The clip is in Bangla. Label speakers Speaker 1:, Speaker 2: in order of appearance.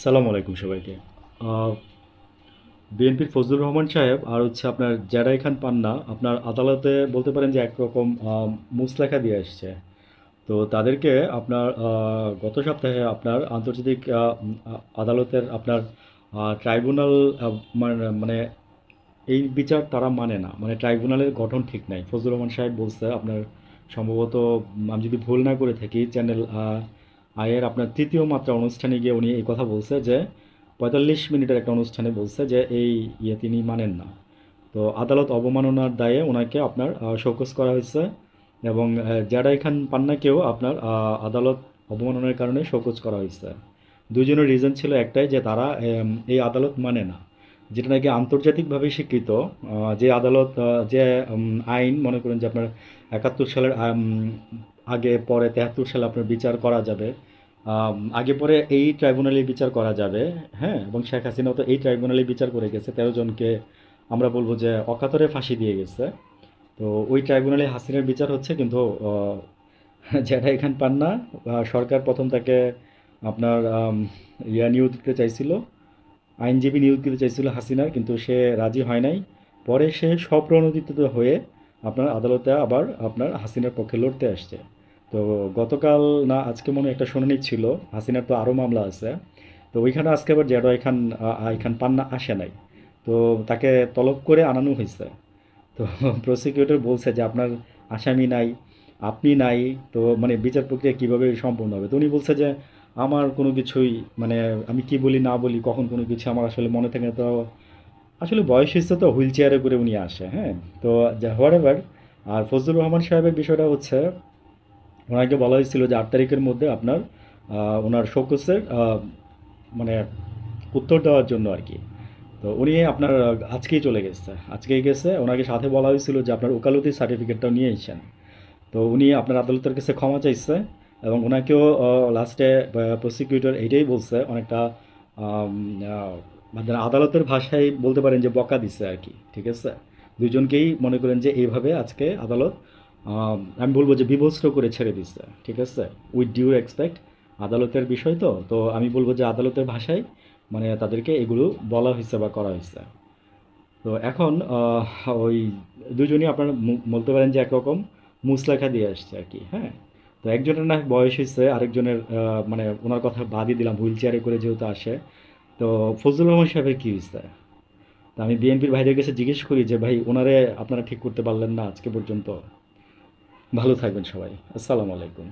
Speaker 1: সালামু আলাইকুম সবাইকে। আহ, বিএনপির ফজলুর রহমান সাহেব আর হচ্ছে আপনার জেরাই খান পান্না আপনার আদালতে বলতে পারেন যে একরকম মুচলেখা দিয়ে আসছে। তো তাদেরকে আপনার গত সপ্তাহে আপনার আন্তর্জাতিক আদালতের আপনার ট্রাইব্যুনাল মানে মানে এই বিচার তারা মানে না, মানে ট্রাইব্যুনালের গঠন ঠিক নাই। ফজলুর রহমান সাহেব বলছে আপনার সম্ভবত, আমি যদি ভুল না করে থাকি, চ্যানেল আয়ের আপনার তৃতীয় মাত্রা অনুষ্ঠানে গিয়ে উনি এই কথা বলছে যে 45 মিনিটের একটা অনুষ্ঠানে বলছে যে এই তিনি মানেন না। তো আদালত অবমাননার দায়ে ওনাকে আপনার শোকজ করা হয়েছে এবং জাডাই খান পান্নাকেও আপনার আদালত অবমাননার কারণে শোকজ করা হয়েছে। দুজনের রিজন ছিল একটাই, যে তারা এই আদালত মানে না, যেটা নাকি আন্তর্জাতিকভাবে স্বীকৃত। যে আদালত যে আইন মনে করেন যে আপনার 71 সালের আগে পরে 73 সালে আপনার বিচার করা যাবে, আগে পরে এই ট্রাইব্যুনালে বিচার করা যাবে। হ্যাঁ, এবং শেখ হাসিনাও তো এই ট্রাইব্যুনালে বিচার করে গেছে, 13 জনকে আমরা বলবো যে অকাতরে ফাঁসি দিয়ে গেছে। তো ওই ট্রাইব্যুনালে হাসিনার বিচার হচ্ছে, কিন্তু যেটা এখান পান না। সরকার প্রথম তাকে আপনার নিয়োগ দিতে চাইছিল, আইনজীবী নিয়োগ দিতে চাইছিল হাসিনার, কিন্তু সে রাজি হয় নাই। পরে সে স্বপ্রণোদিত হয়ে আপনার আদালতে আবার আপনার হাসিনার পক্ষে লড়তে আসছে। তো গতকাল না আজকে মনে হয় একটা শুনানি ছিল, হাসিনার তো আরও মামলা আছে। তো ওইখানে আজকে আবার জেডো আই খান পান্না আসে নাই। তো তাকে তলব করে আনানো হয়েছে। তো প্রসিকিউটর বলছে যে আপনার আসামি নাই, আপনি নাই, তো মানে বিচার প্রক্রিয়া কিভাবে সম্পন্ন হবে? তো উনি বলছে যে আমার কোনো কিছুই, মানে আমি কি বলি না বলি, কখন কোনো কিছু আমার আসলে মনে থাকে না। তো আসলে বয়স হয়েছে, তো হুইল চেয়ারে করে উনি আসে। হ্যাঁ, তো হোয়াট এভার। আর ফজলুর রহমান সাহেবের বিষয়টা হচ্ছে, ওনাকে বলা হয়েছিল যে 8 তারিখের মধ্যে আপনার ওনার শোকসের মানে উত্তর দেওয়ার জন্য আর কি। তো উনি আপনার আজকেই চলে গেছে, আজকেই গেছে। ওনাকে সাথে বলা হয়েছিল যে আপনার ওকালতি সার্টিফিকেটটাও নিয়ে এসেছেন। তো উনি আপনার আদালতের কাছে ক্ষমা চাইছে এবং ওনাকেও লাস্টে প্রসিকিউটর এইটাই বলছে, অনেকটা আম, আহ, মানে আদালতের ভাষায় বলতে পারেন যে বকা দিছে আর কি। ঠিক আছে, দুজনকেই মনে করেন যে এইভাবে আজকে আদালত আমি বলবো যে বিভৎস করে ছেড়ে দিচ্ছে। ঠিক আছে, উইথ ডিউ রেসপেক্ট, আদালতের বিষয় তো তো আমি বলবো যে আদালতের ভাষায় মানে তাদেরকে এগুলো বলা হয়েছে বা করা হয়েছে। তো এখন ওই দুজনই আপনার বলতে পারেন যে একরকম মুচলেখা দিয়ে আসছে আর কি। হ্যাঁ, তো একজনের না বয়স হয়েছে, আরেকজনের মানে ওনার কথা বাদই দিলাম, হুইল চেয়ারে করে যেহেতু আসে। তো ফজলুর রহমান সাহেবের কী হয়েছে? তা আমি বিএনপির ভাইদের কাছে জিজ্ঞেস করি যে ভাই, ওনারে আপনারা ঠিক করতে পারলেন না আজকে পর্যন্ত। ভালো থাকবেন সবাই। আসসালামু আলাইকুম।